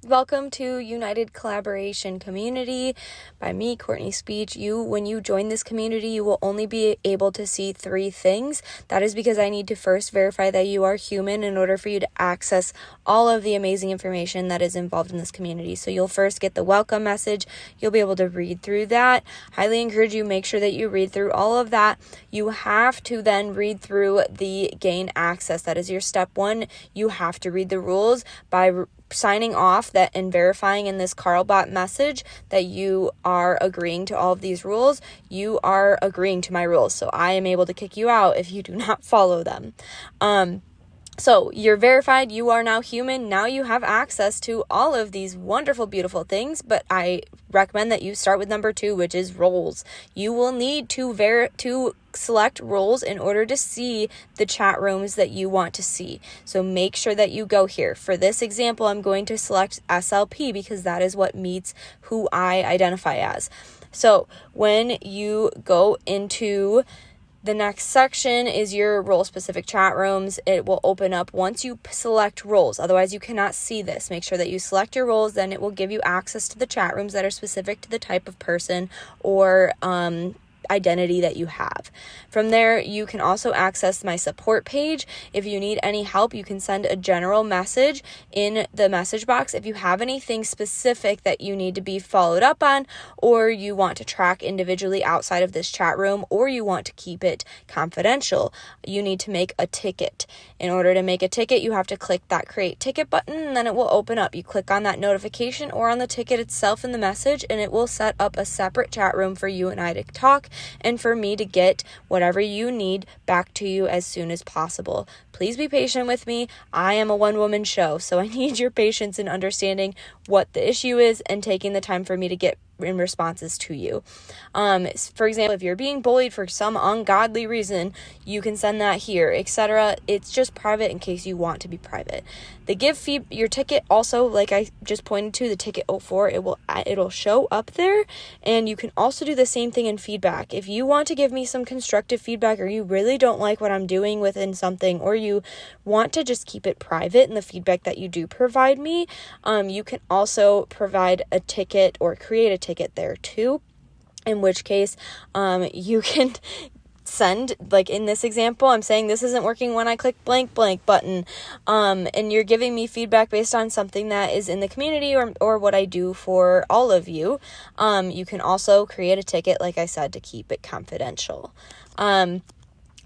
Welcome to United Collaboration Community by me, Courtney.Speech. When you join this community, you will only be able to see 3 things. That is because I need to first verify that you are human in order for you to access all of the amazing information that is involved in this community. So you'll first get the welcome message. You'll be able to read through that. Highly encourage you, make sure that you read through all of that. You have to then read through the gain access. That is your step 1. You have to read the rules by signing off that and verifying in this Carlbot message that you are agreeing to all of these rules. You are agreeing to my rules, so I am able to kick you out if you do not follow them. So you're verified, you are now human, now you have access to all of these wonderful, beautiful things, but I recommend that you start with number 2, which is roles. You will need to select roles in order to see the chat rooms that you want to see. So make sure that you go here. For this example, I'm going to select SLP because that is what meets who I identify as. So when you go into the next section is your role-specific chat rooms. It will open up once you select roles. Otherwise, you cannot see this. Make sure that you select your roles. Then it will give you access to the chat rooms that are specific to the type of person or identity that you have. From there, you can also access my support page. If you need any help, you can send a general message in the message box. If you have anything specific that you need to be followed up on, or you want to track individually outside of this chat room, or you want to keep it confidential, you need to make a ticket. In order to make a ticket, you have to click that create ticket button, and then it will open up. You click on that notification or on the ticket itself in the message, and it will set up a separate chat room for you and I to talk and for me to get whatever you need back to you as soon as possible. Please be patient with me. I am a one-woman show, so I need your patience in understanding what the issue is and taking the time for me to get in responses to you. For example, if you're being bullied for some ungodly reason, you can send that here, etc. It's just private in case you want to be private. The give fee, your ticket also, like I just pointed to, the ticket 04, it'll show up there, and you can also do the same thing in feedback. If you want to give me some constructive feedback, or you really don't like what I'm doing within something, or you want to just keep it private in the feedback that you do provide me, you can also provide a ticket or create a ticket there too, in which case you can send, like in this example, I'm saying this isn't working when I click blank button, and you're giving me feedback based on something that is in the community or what I do for all of you. You can also create a ticket, like I said, to keep it confidential.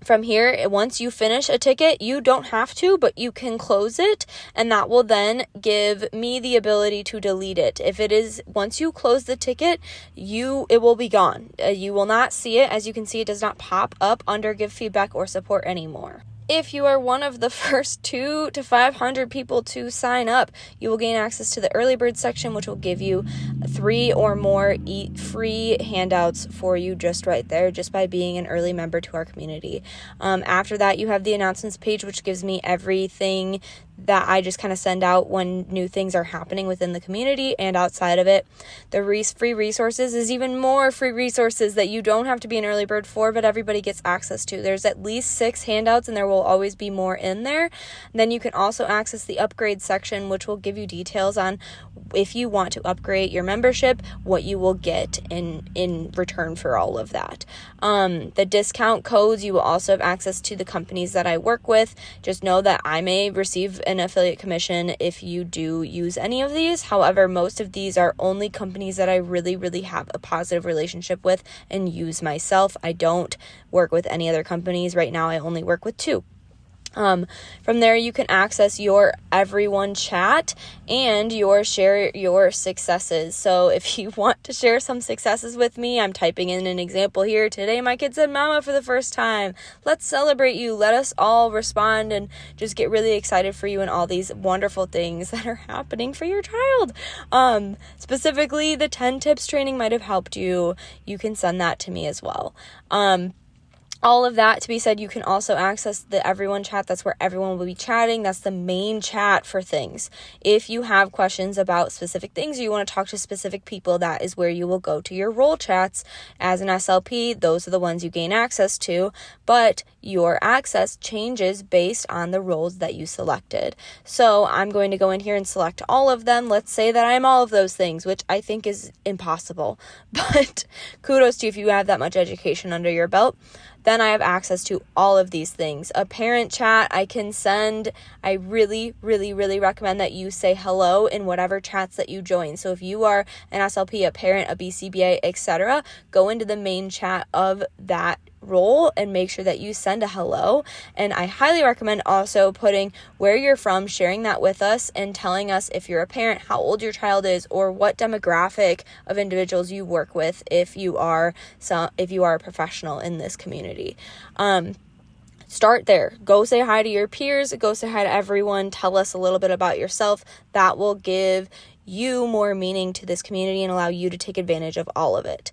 From here, once you finish a ticket, you don't have to, but you can close it, and that will then give me the ability to delete it. If it is, once you close the ticket, it will be gone. You will not see it. As you can see, it does not pop up under give feedback or support anymore. If you are one of the first 200 to 500 people to sign up, you will gain access to the early bird section, which will give you 3 or more free handouts for you just right there, just by being an early member to our community. After that, you have the announcements page, which gives me everything that I just kind of send out when new things are happening within the community and outside of it. The free resources is even more free resources that you don't have to be an early bird for, but everybody gets access to. There's at least 6 handouts, and there will always be more in there. And then you can also access the upgrade section, which will give you details on if you want to upgrade your membership, what you will get in return for all of that. The discount codes, you will also have access to the companies that I work with. Just know that I may receive an affiliate commission if you do use any of these. However, most of these are only companies that I really, really have a positive relationship with and use myself. I don't work with any other companies. Right now, I only work with 2. From there, you can access your everyone chat and share your successes. So if you want to share some successes with me, I'm typing in an example here. Today, my kid said mama for the first time. Let's celebrate you. Let us all respond and just get really excited for you and all these wonderful things that are happening for your child. Specifically, the 10 tips training might have helped you. You can send that to me as well. All of that to be said, you can also access the everyone chat. That's where everyone will be chatting. That's the main chat for things. If you have questions about specific things or you want to talk to specific people, that is where you will go to your role chats. As an SLP, those are the ones you gain access to, but your access changes based on the roles that you selected. So I'm going to go in here and select all of them. Let's say that I'm all of those things, which I think is impossible, but kudos to you if you have that much education under your belt. Then I have access to all of these things. A parent chat I can send. I really, really, really recommend that you say hello in whatever chats that you join. So if you are an SLP, a parent, a BCBA, etc., go into the main chat of that role and make sure that you send a hello. And I highly recommend also putting where you're from, sharing that with us, and telling us if you're a parent, how old your child is, or what demographic of individuals you work with if you are a professional in this community. Start there. Go say hi to your peers, go say hi to everyone, tell us a little bit about yourself. That will give you more meaning to this community and allow you to take advantage of all of it.